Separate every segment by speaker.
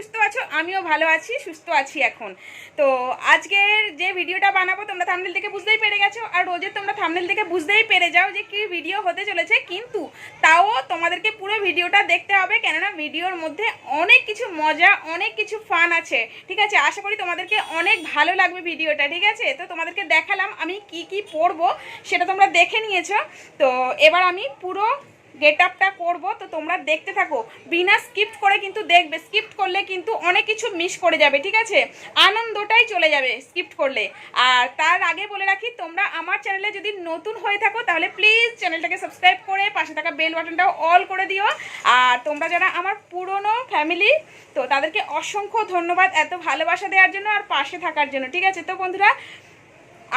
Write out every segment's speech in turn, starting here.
Speaker 1: সুস্থ আছো, আমিও ভালো আছি, সুস্থ আছি এখন। তো আজকের যে ভিডিওটা বানাবো তোমরা থাম্বনেল থেকে বুঝতেই পেরে গেছো, আর রোজের তোমরা থাম্বনেল থেকে বুঝতেই পেরে যাও যে কি ভিডিও হতে চলেছে, কিন্তু তাও তোমাদেরকে পুরো ভিডিওটা দেখতে হবে, কেননা ভিডিওর মধ্যে অনেক কিছু মজা, অনেক কিছু ফান আছে। ঠিক আছে, আশা করি তোমাদেরকে অনেক ভালো লাগবে ভিডিওটা। ঠিক আছে, তো তোমাদেরকে দেখালাম আমি কি কি পরবো, সেটা তোমরা দেখে নিয়েছো। তো এবার আমি পুরো গেট আপটা করবো, তো তোমরা দেখতে থাকো, বিনা স্কিপ করে কিন্তু দেখবে। স্কিপ করলে কিন্তু অনেক কিছু মিস করে যাবে। ঠিক আছে, আনন্দটাই চলে যাবে স্কিপ করলে। আর তার আগে বলে রাখি, তোমরা আমার চ্যানেলে যদি নতুন হয়ে থাকো তাহলে প্লিজ চ্যানেলটাকে সাবস্ক্রাইব করে পাশে থাকা বেল বাটনটাও অল করে দিও। আর তোমরা যারা আমার পুরনো ফ্যামিলি, তো তাদেরকে অসংখ্য ধন্যবাদ এত ভালোবাসা দেওয়ার জন্য আর পাশে থাকার জন্য। ঠিক আছে, তো বন্ধুরা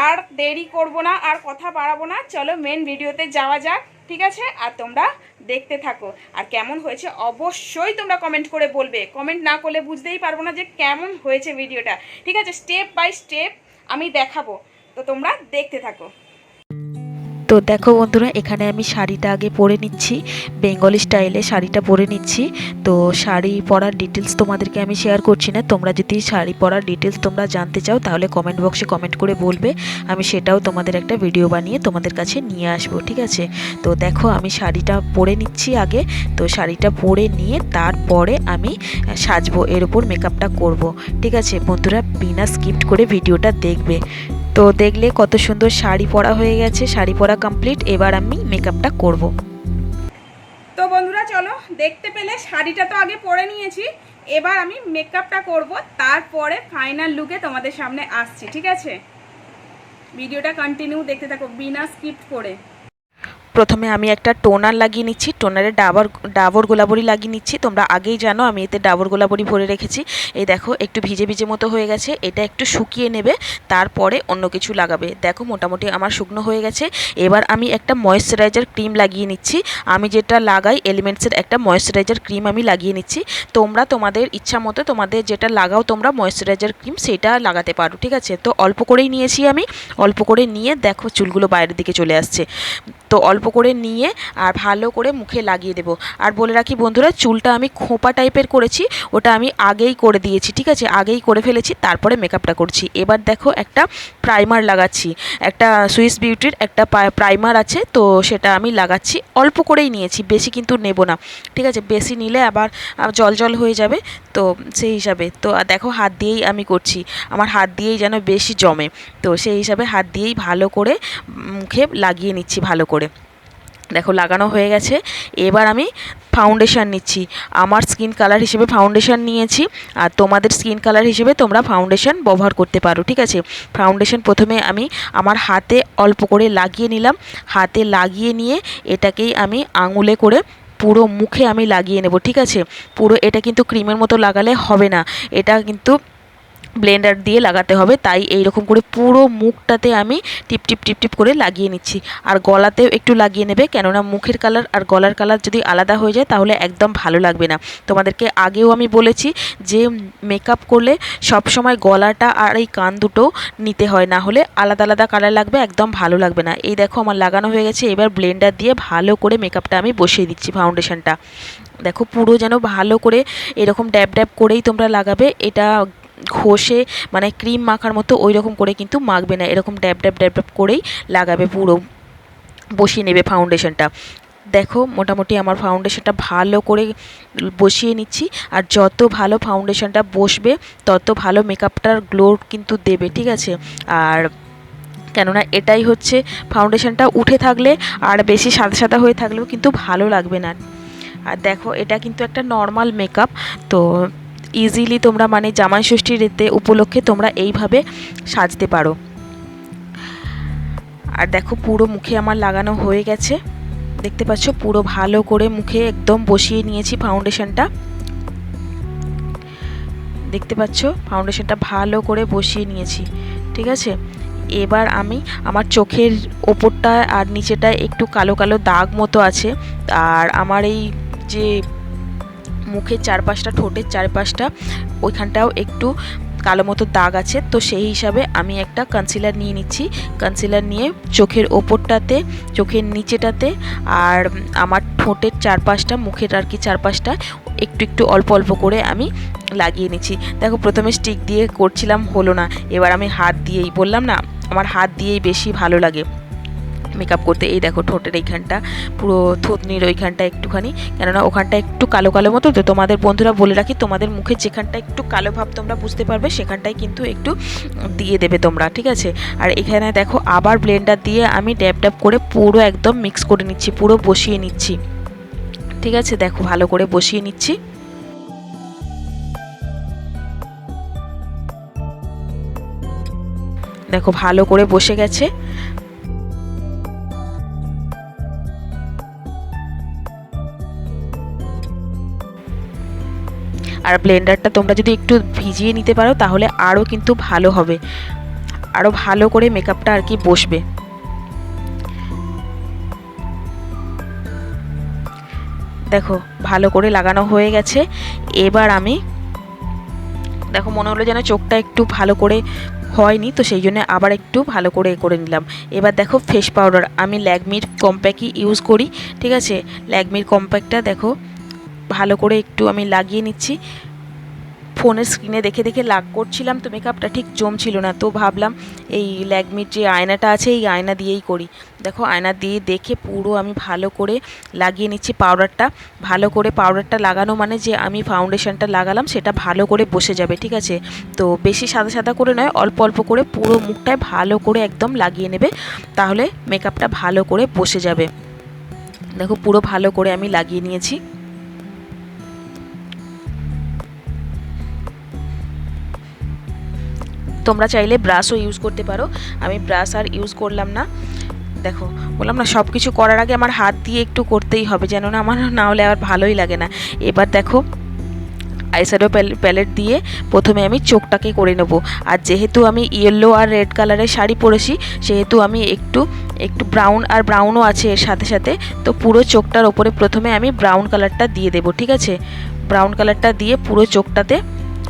Speaker 1: আর দেরি করব না, আর কথা বাড়াবো না, চলো মেন ভিডিওতে যাওয়া যাক। ঠিক আছে, আর তোমরা দেখতে থাকো। আর কেমন হয়েছে অবশ্যই তোমরা কমেন্ট করে বলবে, কমেন্ট না করলে বুঝতেই পারবো না যে কেমন হয়েছে ভিডিওটা। ঠিক আছে, স্টেপ বাই স্টেপ আমি দেখাবো, তো তোমরা দেখতে থাকো।
Speaker 2: তো দেখো বন্ধুরা, এখানে আমি শাড়িটা আগে পরে নিচ্ছি, বেঙ্গলি স্টাইলে শাড়িটা পরে নিচ্ছি। তো শাড়ি পরার ডিটেলস তোমাদেরকে আমি শেয়ার করছি না, তোমরা যদি শাড়ি পরার ডিটেলস তোমরা জানতে চাও তাহলে কমেন্ট বক্সে কমেন্ট করে বলবে, আমি সেটাও তোমাদের একটা ভিডিও বানিয়ে তোমাদের কাছে নিয়ে আসবো। ঠিক আছে, তো দেখো আমি শাড়িটা পরে নিচ্ছি আগে। তো শাড়িটা পরে নিয়ে তারপরে আমি সাজবো, এর উপর মেকআপটা করব। ঠিক আছে বন্ধুরা, বিনা স্কিপ করে ভিডিওটা দেখবে। তো দেখলে কত সুন্দর শাড়ি পরা হয়ে গেছে, শাড়ি পরা কমপ্লিট। এবার আমি মেকআপটা করব।
Speaker 1: তো বন্ধুরা চলো, দেখতে পেলে শাড়িটা তো আগে পরে নিয়েছি, এবার আমি মেকআপটা করব, তারপরে ফাইনাল লুকে তোমাদের সামনে আসছি। ঠিক আছে, ভিডিওটা কন্টিনিউ দেখতে থাকো বিনা স্কিপ করে।
Speaker 2: প্রথমে আমি একটা টোনার লাগিয়ে নিচ্ছি, টোনারে ডাবর গোলাবরি লাগিয়ে নিচ্ছি। তোমরা আগেই জানো আমি এতে ডাবর গোলাবরি ভরে রেখেছি। এই দেখো একটু ভিজে ভিজে মতো হয়ে গেছে, এটা একটু শুকিয়ে নেবে, তারপরে অন্য কিছু লাগাবে। দেখো মোটামুটি আমার শুকনো হয়ে গেছে। এবার আমি একটা ময়েশ্চারাইজার ক্রিম লাগিয়ে নিচ্ছি। আমি যেটা লাগাই এলিমেন্টসের একটা ময়েশ্চারাইজার ক্রিম আমি লাগিয়ে নিচ্ছি। তোমরা তোমাদের ইচ্ছা মতো তোমাদের যেটা লাগাও তোমরা ময়েশ্চারাইজার ক্রিম সেটা লাগাতে পারো। ঠিক আছে, তো অল্প করেই নিয়েছি আমি, অল্প করে নিয়ে দেখো চুলগুলো বাইরের দিকে চলে আসছে। তো অল্প করে নিয়ে আর ভালো করে মুখে লাগিয়ে দেবো। আর বলে রাখি বন্ধুরা, চুলটা আমি খোঁপা টাইপের করেছি, ওটা আমি আগেই করে দিয়েছি। ঠিক আছে, আগেই করে ফেলেছি, তারপরে মেকআপটা করছি। এবার দেখো একটা প্রাইমার লাগাচ্ছি, একটা সুইস বিউটির একটা প্রাইমার আছে, তো সেটা আমি লাগাচ্ছি। অল্প করেই নিয়েছি, বেশি কিন্তু নেব না। ঠিক আছে, বেশি নিলে আবার জল জল হয়ে যাবে, তো সেই হিসাবে। তো দেখো হাত দিয়েই আমি করছি, আমার হাত দিয়েই যেন বেশি জমে, তো সেই হিসাবে হাত দিয়েই ভালো করে মুখে লাগিয়ে নিচ্ছি ভালো করে। দেখো লাগানো হয়ে গেছে। এবার আমি ফাউন্ডেশন নিচ্ছি, আমার স্কিন কালার হিসেবে ফাউন্ডেশন নিয়েছি, আর তোমাদের স্কিন কালার হিসেবে তোমরা ফাউন্ডেশন ব্যবহার করতে পারো। ঠিক আছে, ফাউন্ডেশন প্রথমে আমি আমার হাতে অল্প করে লাগিয়ে নিলাম। হাতে লাগিয়ে নিয়ে এটাকেই আমি আঙুলে করে পুরো মুখে আমি লাগিয়ে নেব। ঠিক আছে, পুরো এটা কিন্তু ক্রিমের মতো লাগালে হবে না, এটা কিন্তু ব্লেন্ডার দিয়ে লাগাতে হবে, তাই এই রকম করে পুরো মুখটাতে আমি টিপ টিপ টিপ টিপ করে লাগিয়ে নিচ্ছি। আর গলাতেও একটু লাগিয়ে নেবে, কেননা মুখের কালার আর গলার কালার যদি আলাদা হয়ে যায় তাহলে একদম ভালো লাগবে না। তোমাদেরকে আগেও আমি বলেছি যে মেকআপ করলে সব সময় গলাটা আর এই কান দুটো নিতে হয়, না হলে আলাদা আলাদা কালার লাগবে, একদম ভালো লাগবে না। এই দেখো আমার লাগানো হয়ে গেছে। এবার ব্লেন্ডার দিয়ে ভালো করে মেকআপটা আমি বসিয়ে দিচ্ছি। ফাউন্ডেশনটা দেখো পুরো যেন ভালো করে এরকম ড্যাব ড্যাব করেই তোমরা লাগাবে, এটা ঘষে মানে ক্রিম মাখার মতো ওই রকম করে কিন্তু মাখবে না, এরকম ড্যাব ড্যাব ড্যাব ড্যাব করেই লাগাবে, পুরো বসিয়ে নেবে ফাউন্ডেশনটা। দেখো মোটামুটি আমার ফাউন্ডেশনটা ভালো করে বসিয়ে নিচ্ছি, আর যত ভালো ফাউন্ডেশনটা বসবে তত ভালো মেকআপটার গ্লো কিন্তু দেবে। ঠিক আছে, আর কেননা এটাই হচ্ছে ফাউন্ডেশনটা উঠে থাকলে আর বেশি সাদা সাদা হয়ে থাকলেও কিন্তু ভালো লাগবে না। আর দেখো এটা কিন্তু একটা নর্মাল মেকআপ, তো ইজিলি তোমরা মানে জামাই ষষ্ঠীর এতে উপলক্ষে তোমরা এইভাবে সাজতে পারো। আর দেখো পুরো মুখে আমার লাগানো হয়ে গেছে, দেখতে পাচ্ছ পুরো ভালো করে মুখে একদম বসিয়ে নিয়েছি ফাউন্ডেশনটা। দেখতে পাচ্ছ ফাউন্ডেশনটা ভালো করে বসিয়ে নিয়েছি। ঠিক আছে, এবার আমি আমার চোখের ওপরটা আর নিচেটায় একটু কালো কালো দাগ মতো আছে, আর আমার এই যে মুখের চারপাশটা, ঠোঁটের চারপাশটা, ওইখানটাও একটু কালো মতো দাগ আছে, তো সেই হিসাবে আমি একটা কনসিলার নিয়ে নিচ্ছি। কনসিলার নিয়ে চোখের ওপরটাতে, চোখের নিচেটাতে আর আমার ঠোঁটের চারপাশটা, মুখের আর কি চারপাশটা একটু একটু অল্প অল্প করে আমি লাগিয়ে নিচ্ছি। দেখো প্রথমে স্টিক দিয়ে করছিলাম, হলো না, এবার আমি হাত দিয়েই, বললাম না আমার হাত দিয়েই বেশি ভালো লাগে মেকআপ করতে। এই দেখো ঠোঁটের এইখানটা, পুরো থুতনির ওইখানটা একটুখানি, কেননা ওখানটা একটু কালো কালো মতো, তো তোমাদের বন্ধুরা বলে রাখি, তোমাদের মুখে যেখানটা একটু কালো ভাব তোমরা বুঝতে পারবে সেখানটায় কিন্তু একটু দিয়ে দেবে তোমরা, ঠিক আছে। আর এখানে দেখো আবার ব্লেন্ডার দিয়ে আমি ড্যাব ড্যাব করে পুরো একদম মিক্স করে নিচ্ছি, পুরো বসিয়ে নিচ্ছি, ঠিক আছে। দেখো ভালো করে বসিয়ে নিচ্ছি। দেখো ভালো করে বসে গেছে। আর ব্লেন্ডারটা তোমরা যদি একটু ভিজিয়ে নিতে পারো তাহলে আরও কিন্তু ভালো হবে, আরও ভালো করে মেকআপটা আর কি বসবে। দেখো ভালো করে লাগানো হয়ে গেছে। এবার আমি, দেখো মনে হলো যেন চোখটা একটু ভালো করে হয়নি, তো সেই জন্য আবার একটু ভালো করে করে নিলাম। এবার দেখো ফেস পাউডার আমি ল্যাকমির কম্প্যাক্টই ইউজ করি, ঠিক আছে। ল্যাকমির কম্প্যাক্টটা দেখো ভালো করে একটু আমি লাগিয়ে নিচ্ছি। ফোনের স্ক্রিনে দেখে দেখে লাগ করছিলাম, তো মেকআপটা ঠিক জমছিল না, তো ভাবলাম এই ল্যাকমির যে আয়নাটা আছে এই আয়না দিয়েই করি। দেখো আয়না দিয়ে দেখে পুরো আমি ভালো করে লাগিয়ে নিচ্ছি পাউডারটা। ভালো করে পাউডারটা লাগানো মানে যে আমি ফাউন্ডেশনটা লাগালাম সেটা ভালো করে বসে যাবে, ঠিক আছে। তো বেশি সাদা সাদা করে নয়, অল্প অল্প করে পুরো মুখটায় ভালো করে একদম লাগিয়ে নেবে, তাহলে মেকআপটা ভালো করে বসে যাবে। দেখো পুরো ভালো করে আমি লাগিয়ে নিয়েছি। তোমরা চাইলে ব্রাশও ইউজ করতে পারো, আমি ব্রাশ আর ইউজ করলাম না। দেখো বললাম না সব কিছু করার আগে আমার হাত দিয়ে একটু করতেই হবে, যেন না আমার না হলে আর ভালোই লাগে না। এবার দেখো আইশ্যাডো প্যালেট দিয়ে প্রথমে আমি চোখটাকে করে নেব। আর যেহেতু আমি ইয়েলো আর রেড কালারের শাড়ি পরেছি সেহেতু আমি একটু একটু ব্রাউন আর ব্রাউনও আছে এর সাথে সাথে, তো পুরো চোখটার ওপরে প্রথমে আমি ব্রাউন কালারটা দিয়ে দেব, ঠিক আছে। ব্রাউন কালারটা দিয়ে পুরো চোখটাতে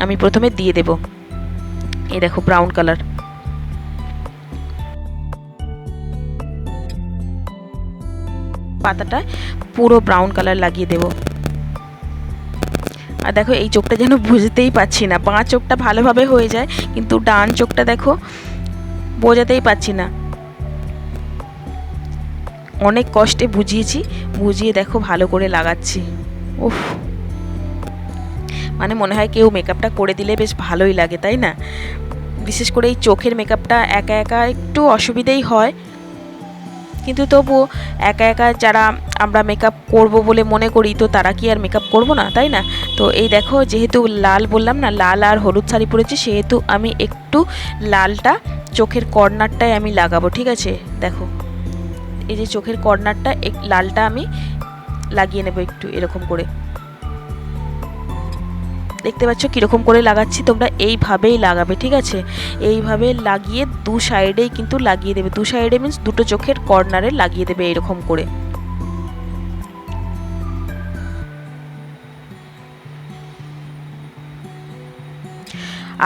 Speaker 2: আমি প্রথমে দিয়ে দেব। এই দেখো ব্রাউন কালার, পাতাটায় পুরো ব্রাউন কালার লাগিয়ে দেব। আর দেখো এই চোখটা যেন বুঝতেই পাচ্ছি না, বাঁ চোখটা ভালোভাবে হয়ে যায় কিন্তু ডান চোখটা দেখো বোঝাতেই পাচ্ছি না। অনেক কষ্টে বুঝিয়েছি, বুঝিয়ে দেখো ভালো করে লাগাচ্ছি। উফ, মানে মনে হয় কেউ মেকআপটা করে দিলে বেশ ভালোই লাগে, তাই না? বিশেষ করে এই চোখের মেকআপটা একা একা একটু অসুবিধেই হয়, কিন্তু তবুও একা একা যারা আমরা মেকআপ করব বলে মনে করি, তো তারা কি আর মেকআপ করব না, তাই না? তো এই দেখো যেহেতু লাল, বললাম না লাল আর হলুদ শাড়ি পরেছি, সেহেতু আমি একটু লালটা চোখের কর্নারটায় আমি লাগাবো, ঠিক আছে। দেখো এই যে চোখের কর্নারটা লালটা আমি লাগিয়ে নেব একটু এরকম করে। দেখতে পাচ্ছ কীরকম করে লাগাচ্ছি, তোমরা এইভাবেই লাগাবে, ঠিক আছে। এইভাবে লাগিয়ে দু সাইডেই কিন্তু লাগিয়ে দেবে, দু সাইডে মিন্স দুটো চোখের কর্নারে লাগিয়ে দেবে এরকম করে।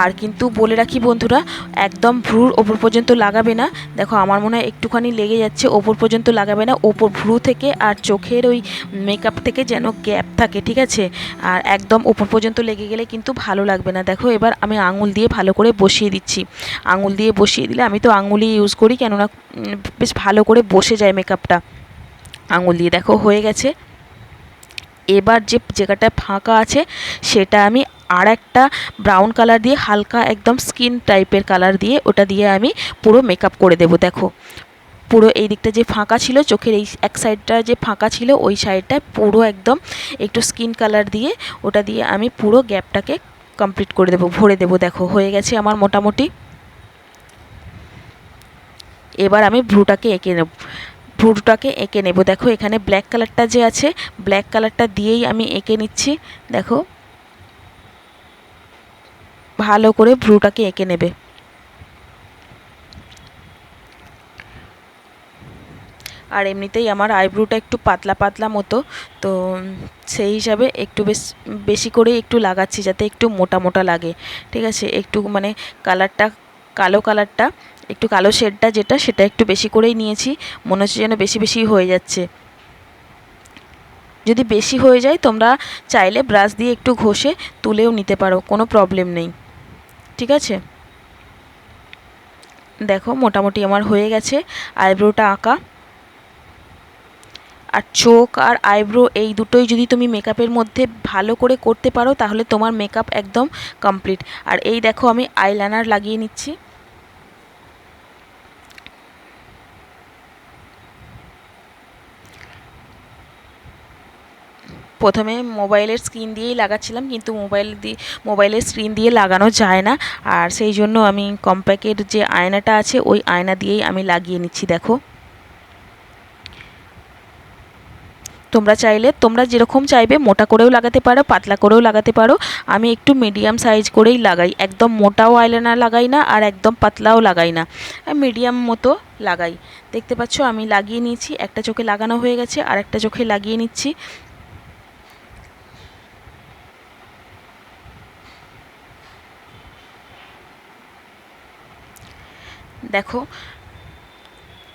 Speaker 2: আর কিন্তু বলে রাখি বন্ধুরা, একদম ভ্রুর ওপর পর্যন্ত লাগাবে না। দেখো আমার মনে হয় একটুখানি লেগে যাচ্ছে, ওপর পর্যন্ত লাগাবে না, ওপর ভ্রু থেকে আর চোখের ওই মেকআপ থেকে যেন গ্যাপ থাকে, ঠিক আছে। আর একদম ওপর পর্যন্ত লেগে গেলে কিন্তু ভালো লাগবে না। দেখো এবার আমি আঙুল দিয়ে ভালো করে বসিয়ে দিচ্ছি। আঙুল দিয়ে বসিয়ে দিলে, আমি তো আঙুলই ইউজ করি, কেননা বেশ ভালো করে বসে যায় মেকআপটা আঙুল দিয়ে। দেখো হয়ে গেছে। এবার যে জায়গাটা ফাঁকা আছে সেটা আমি আর একটা ব্রাউন কালার দিয়ে, হালকা একদম স্কিন টাইপের কালার দিয়ে, ওটা দিয়ে আমি পুরো মেকআপ করে দেব। দেখো পুরো এই দিকটা যে ফাঁকা ছিল, চোখের এই এক সাইডটা যে ফাঁকা ছিল ওই সাইডটায় পুরো একদম একটু স্কিন কালার দিয়ে, ওটা দিয়ে আমি পুরো গ্যাপটাকে কমপ্লিট করে দেবো, ভরে দেবো। দেখো হয়ে গেছে আমার মোটামুটি। এবার আমি ভ্রুটাকে এঁকে নেব। দেখো এখানে ব্ল্যাক কালারটা যে আছে, ব্ল্যাক কালারটা দিয়েই আমি এঁকে নিচ্ছি। দেখো ভালো করে ভ্রুটাকে এঁকে নেবে। আর এমনিতেই আমার আইব্রোটা একটু পাতলা পাতলা মতো, তো সেই হিসাবে একটু বেশি করে একটু লাগাচ্ছি যাতে একটু মোটা মোটা লাগে, ঠিক আছে। একটু মানে কালারটা, কালো কালারটা, একটু কালো শেডটা যেটা, সেটা একটু বেশি করেই নিয়েছি, মনে হচ্ছে যেন বেশি বেশি হয়ে যাচ্ছে। যদি বেশি হয়ে যায় তোমরা চাইলে ব্রাশ দিয়ে একটু ঘষে তুলেও নিতে পারো, কোনো প্রবলেম নেই। ঠিক আছে, দেখো মোটামুটি আমার হয়ে গেছে আইব্রোটা আঁকা। আর চোখ আর আইব্রো এই দুটোই যদি তুমি মেকআপের মধ্যে ভালো করে করতে পারো তাহলে তোমার মেকআপ একদম কমপ্লিট। আর এই দেখো আমি আইলাইনার লাগিয়ে নিচ্ছি। প্রথমে মোবাইলের স্ক্রিন দিয়েই লাগাচ্ছিলাম, কিন্তু মোবাইলের স্ক্রিন দিয়ে লাগানো যায় না, আর সেই জন্য আমি কম্প্যাক্টের যে আয়নাটা আছে ওই আয়না দিয়েই আমি লাগিয়ে নিচ্ছি। দেখো তোমরা চাইলে তোমরা যেরকম চাইবে মোটা করেও লাগাতে পারো, পাতলা করেও লাগাতে পারো। আমি একটু মিডিয়াম সাইজ করেই লাগাই, একদম মোটাও আইলাইনার লাগাই না আর একদম পাতলাও লাগাই না, মিডিয়াম মতো লাগাই। দেখতে পাচ্ছ আমি লাগিয়ে নিয়েছি, একটা চোখে লাগানো হয়ে গেছে আর একটা চোখে লাগিয়ে নিচ্ছি। দেখো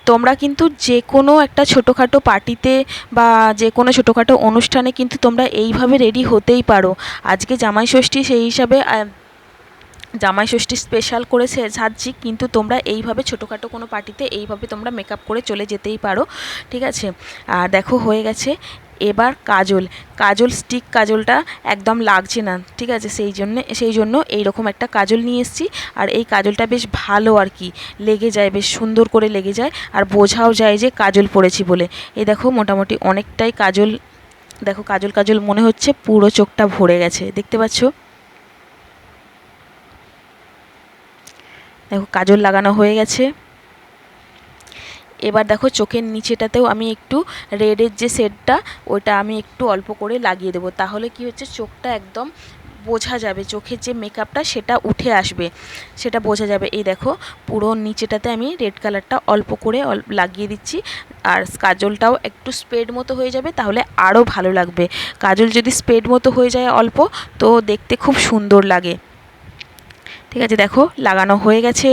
Speaker 2: তোমরা কিন্তু যে কোনো একটা ছোটোখাটো পার্টিতে বা যে কোনো ছোটোখাটো অনুষ্ঠানে কিন্তু তোমরা এইভাবে রেডি হতেই পারো। আজকে জামাই ষষ্ঠী, সেই হিসাবে জামাই ষষ্ঠী স্পেশাল করে সাজছি, কিন্তু তোমরা এইভাবে ছোটোখাটো কোনো পার্টিতে এইভাবে তোমরা মেকআপ করে চলে যেতেই পারো। ঠিক আছে, আর দেখো হয়ে গেছে। এবার কাজল স্টিক কাজলটা একদম লাগছে না, ঠিক আছে, সেই জন্য এইরকম একটা কাজল নিয়ে এসেছি। আর এই কাজলটা বেশ ভালো আর কি, লেগে যায়, বেশ সুন্দর করে লেগে যায় আর বোঝাও যায় যে কাজল পরেছি বলে। এই দেখো মোটামুটি অনেকটাই কাজল, দেখো কাজল কাজল মনে হচ্ছে, পুরো চোখটা ভরে গেছে, দেখতে পাচ্ছ। দেখো কাজল লাগানো হয়ে গেছে। এবার দেখো চোখের নিচেটাতেও আমি একটু রেডের যে শেডটা ওইটা আমি একটু অল্প করে লাগিয়ে দেবো, তাহলে কি হচ্ছে চোখটা একদম বোঝা যাবে, চোখের যে মেকআপটা সেটা উঠে আসবে, সেটা বোঝা যাবে। এই দেখো পুরো নিচেটাতে আমি রেড কালারটা অল্প করে লাগিয়ে দিচ্ছি। আর কাজলটাও একটু স্প্রেড মতো হয়ে যাবে, তাহলে আরও ভালো লাগবে। কাজল যদি স্প্রেড মতো হয়ে যায় অল্প, তো দেখতে খুব সুন্দর লাগে। ঠিক আছে, দেখো লাগানো হয়ে গেছে।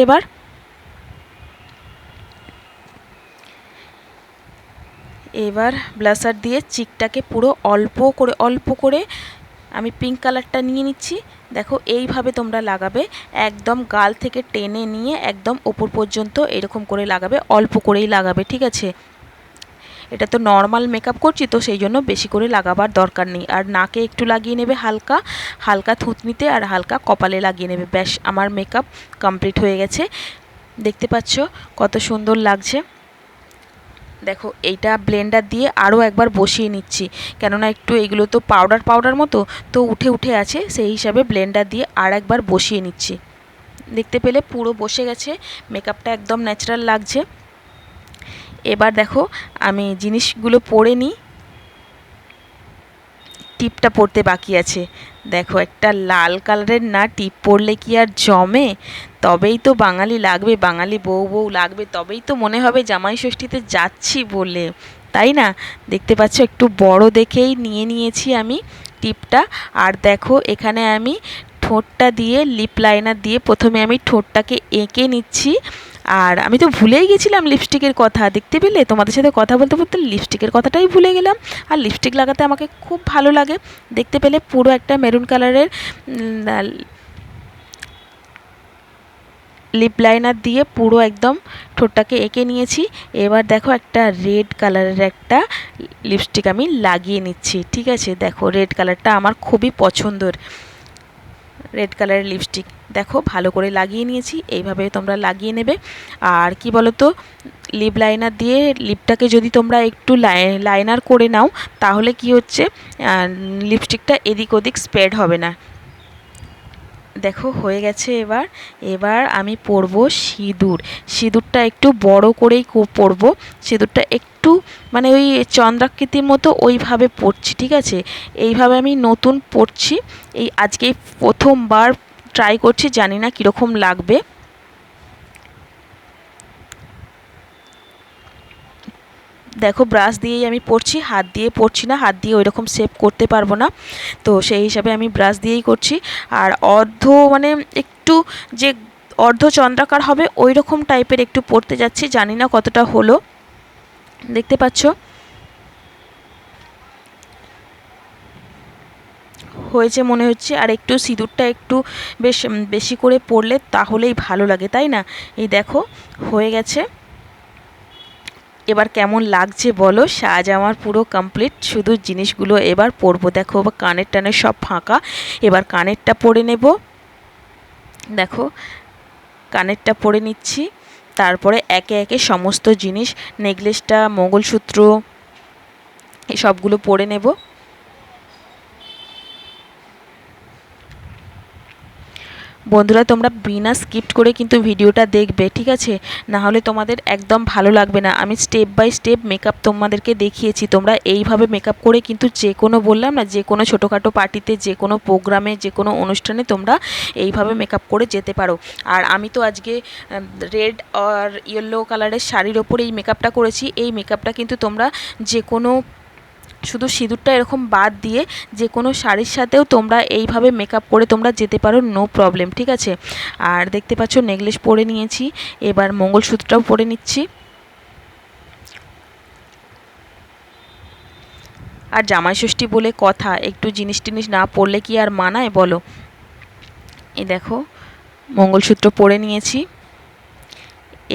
Speaker 2: এবার ব্লাশার দিয়ে চিকটাকে পুরো অল্প করে আমি পিঙ্ক কালারটা নিয়ে নিচ্ছি। দেখো এইভাবে তোমরা লাগাবে, একদম গাল থেকে টেনে নিয়ে একদম ওপর পর্যন্ত এরকম করে লাগাবে, অল্প করেই লাগাবে। ঠিক আছে, এটা তো নর্মাল মেকআপ করছি, তো সেই জন্য বেশি করে লাগাবার দরকার নেই। আর নাকে একটু লাগিয়ে নেবে হালকা হালকা থুতনিতে, আর হালকা কপালে লাগিয়ে নেবে। ব্যাস আমার মেকআপ কমপ্লিট হয়ে গেছে। দেখতে পাচ্ছ কত সুন্দর লাগছে। দেখো এইটা ব্লেন্ডার দিয়ে আরও একবার বসিয়ে নিচ্ছি, কেননা একটু এইগুলো তো পাউডার মতো তো উঠে আছে, সেই হিসাবে ব্লেন্ডার দিয়ে আর একবার বসিয়ে নিচ্ছি। দেখতে পেলে পুরো বসে গেছে, মেকআপটা একদম ন্যাচারাল লাগছে। এবার দেখো আমি জিনিসগুলো পরে নিই, টিপটা পরতে বাকি আছে। দেখো একটা লাল কালারের না টিপ পরলে কি আর জমে? তবেই তো বাঙালি লাগবে, বাঙালি বউ লাগবে, তবেই তো মনে হবে জামাই ষষ্ঠীতে যাচ্ছি বলে, তাই না? দেখতে পাচ্ছ একটু বড় দেখেই নিয়ে নিয়েছি আমি টিপটা। আর দেখো এখানে আমি ঠোঁটটা দিয়ে লিপ লাইনার দিয়ে প্রথমে আমি ঠোঁটটাকে এঁকে নিচ্ছি। আর আমি তো ভুলেই গেছিলাম লিপস্টিকের কথা, দেখতে পেলে তোমাদের সাথে কথা বলতে বলতে লিপস্টিকের কথাটাই ভুলে গেলাম। আর লিপস্টিক লাগাতে আমাকে খুব ভালো লাগে। দেখতে পেলে পুরো একটা মেরুন কালারের লিপ লাইনার দিয়ে পুরো একদম ঠোঁটটাকে এঁকে নিয়েছি। এবার দেখো একটা রেড কালারের একটা লিপস্টিক আমি লাগিয়ে নিচ্ছি। ঠিক আছে, দেখো রেড কালারটা আমার খুবই পছন্দের, রেড কালারের লিপস্টিক। দেখো ভালো করে লাগিয়ে নিয়েছি, এইভাবে তোমরা লাগিয়ে নেবে। আর কি বলো তো, লিপ লাইনার দিয়ে লিপটাকে যদি তোমরা একটু লাইনার করে নাও, তাহলে কি হচ্ছে লিপস্টিকটা এদিক ওদিক স্প্রেড হবে না। দেখো হয়ে গেছে। এবার আমি পরবো সিঁদুরটা একটু বড় করেই পরবো। সিঁদুরটা একটু মানে ওই চন্দ্রাকৃতির মতো ওইভাবে পরছি। ঠিক আছে, এইভাবে আমি নতুন পরছি, এই আজকেই প্রথমবার ট্রাই করছি, জানি না কীরকম লাগবে। দেখো ব্রাশ দিয়েই আমি পরছি, হাত দিয়ে পরছি না, হাত দিয়ে ওইরকম শেপ করতে পারবো না, তো সেই হিসাবে আমি ব্রাশ দিয়েই করছি। আর মানে একটু যে অর্ধ চন্দ্রাকার হবে ওই রকম টাইপের একটু পরতে যাচ্ছি, জানি না কতটা হলো, দেখতে পাচ্ছ। হয়েছে মনে হচ্ছে, আর একটু সিঁদুরটা একটু বেশ বেশি করে পরলে তাহলেই ভালো লাগে, তাই না? এই দেখো হয়ে গেছে। এবার কেমন লাগছে বলো? সাজ আমার পুরো কমপ্লিট, শুধু জিনিসগুলো এবার পরবো। দেখো এবার কানের টানের সব ফাঁকা, এবার কানেরটা পরে নেব। দেখো কানেরটা পরে নিচ্ছি, তারপরে একে একে সমস্ত জিনিস, নেকলেসটা, মঙ্গলসূত্র, এই সবগুলো পরে নেব। বন্ধুরা তোমরা বিনা স্কিপ করে কিন্তু ভিডিওটা দেখবে, ঠিক আছে? না হলে তোমাদের একদম ভালো লাগবে না। আমি স্টেপ বাই স্টেপ মেকআপ তোমাদেরকে দেখিয়েছি, তোমরা এইভাবে মেকআপ করে কিন্তু যে কোনো, বললাম না, যে কোনো ছোটোখাটো পার্টিতে, যে কোনো প্রোগ্রামে, যে কোনো অনুষ্ঠানে তোমরা এইভাবে মেকআপ করে যেতে পারো। আর আমি তো আজকে রেড আর ইয়েলো কালারের শাড়ির ওপরে এই মেকআপটা করেছি। এই মেকআপটা কিন্তু তোমরা যে কোনো, শুধু সিঁদুরটা এরকম বাদ দিয়ে যে কোনো শাড়ির সাথেও তোমরা এইভাবে মেকআপ করে তোমরা যেতে পারো, নো প্রবলেম, ঠিক আছে? আর দেখতে পাচ্ছ নেকলেস পরে নিয়েছি, এবার মঙ্গলসূত্রটাও পরে নিচ্ছি। আর জামাই ষষ্ঠী বলে কথা, একটু জিনিস টিনিস না পরলে কি আর মানায় বলো? এই দেখো মঙ্গলসূত্র পরে নিয়েছি।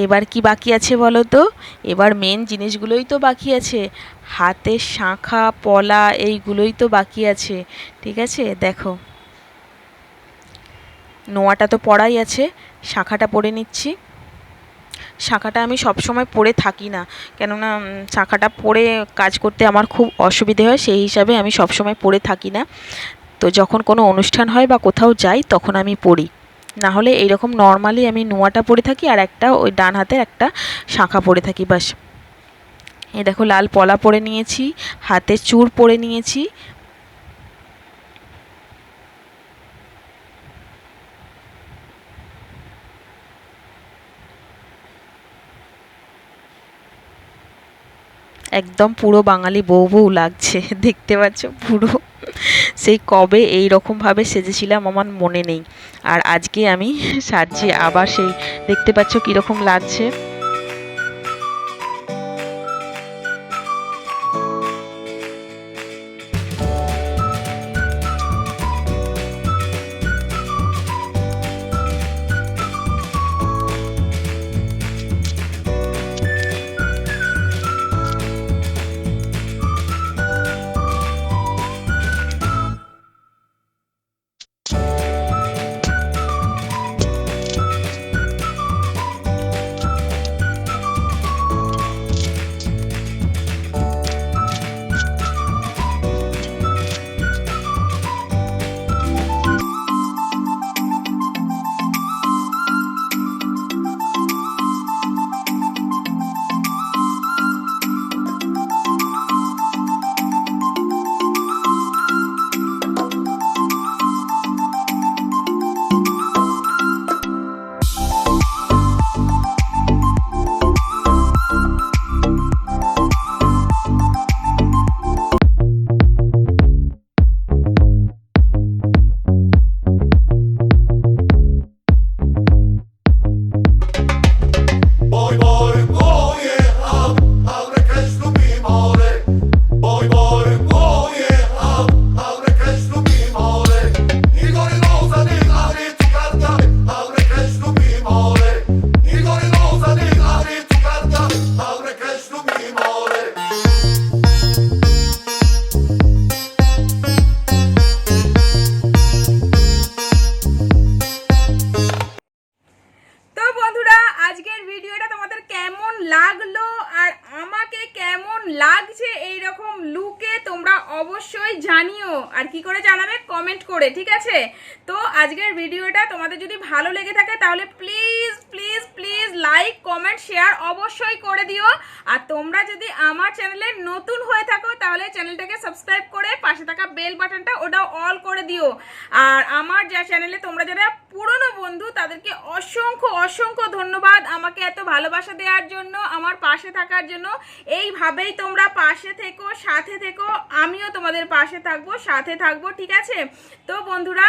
Speaker 2: এবার কি বাকি আছে বলো তো? এবার মেন জিনিসগুলোই তো বাকি আছে, হাতের শাঁখা পলা, এইগুলোই তো বাকি আছে, ঠিক আছে? দেখো নোয়াটা তো পরাই আছে, শাঁখাটা পরে নিচ্ছি। শাঁখাটা আমি সবসময় পরে থাকি না, কেননা শাঁখাটা পরে কাজ করতে আমার খুব অসুবিধে হয়, সেই হিসাবে আমি সবসময় পরে থাকি না। তো যখন কোনো অনুষ্ঠান হয় বা কোথাও যাই তখন আমি পরি, না হলে এইরকম নর্মালি আমি নোয়াটা পরে থাকি আর একটা ওই ডান হাতের একটা শাঁখা পরে থাকি, বাস। এই দেখো লাল পলা পরে নিয়েছি, হাতে চূড় পরে নিয়েছি। একদম পুরো বাঙালি বউ বউ লাগছে, দেখতে পাচ্ছ পুরো সেই কবে এই রকমভাবে সেজেছিলাম আমার মনে নেই। আর আজকে আমি সাজছি আবার, সেই দেখতে পাচ্ছ কীরকম লাগছে।
Speaker 1: তো বন্ধুরা আজকের ভিডিওটা তোমাদের কেমন লাগলো আর আমাকে কেমন লাগছে এই রকম লুকে তোমরা অবশ্যই জানিও, আর কি করে জানাবে? কমেন্ট করে, ঠিক আছে? তো আজকের ভিডিওটা তোমাদের যদি ভালো লেগে থাকে তাহলে please please please like comment share অবশ্যই করে দিও। আর তোমরা যদি আমার চ্যানেলে নতুন হয়ে থাকো তাহলে চ্যানেলটাকে সাবস্ক্রাইব করে পাশে থাকা বেল বাটনটা ওটাও অল করে দিও। আর আমার যা চ্যানেলে তোমরা যারা পুরনো বন্ধু তাদেরকে অসংখ্য অসংখ্য ধন্যবাদ আমাকে এত ভালোবাসা দেওয়ার জন্য, আমার পাশে থাকার জন্য। এইভাবেই তোমরা পাশে থেকো, সাথে থেকো, আমিও তোমাদের পাশে থাকবো, সাথে থাকবো, ঠিক আছে? তো বন্ধুরা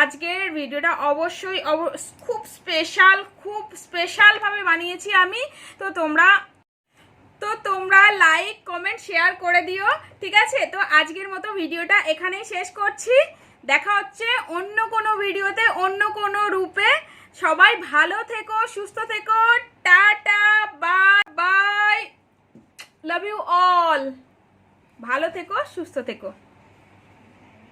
Speaker 1: আজকের ভিডিওটা অবশ্যই খুব স্পেশালভাবে বানিয়েছি আমি। তো তোমরা লাইক কমেন্ট শেয়ার করে দিও, ঠিক আছে? তো আজকের মতো ভিডিওটা এখানেই শেষ করছি। দেখা হচ্ছে অন্য কোনো ভিডিওতে, অন্য কোনো রূপে। সবাই ভালো থেকো, সুস্থ থেকো। টাটা, bye bye, love you all. ভালো থেকো, সুস্থ থেকো।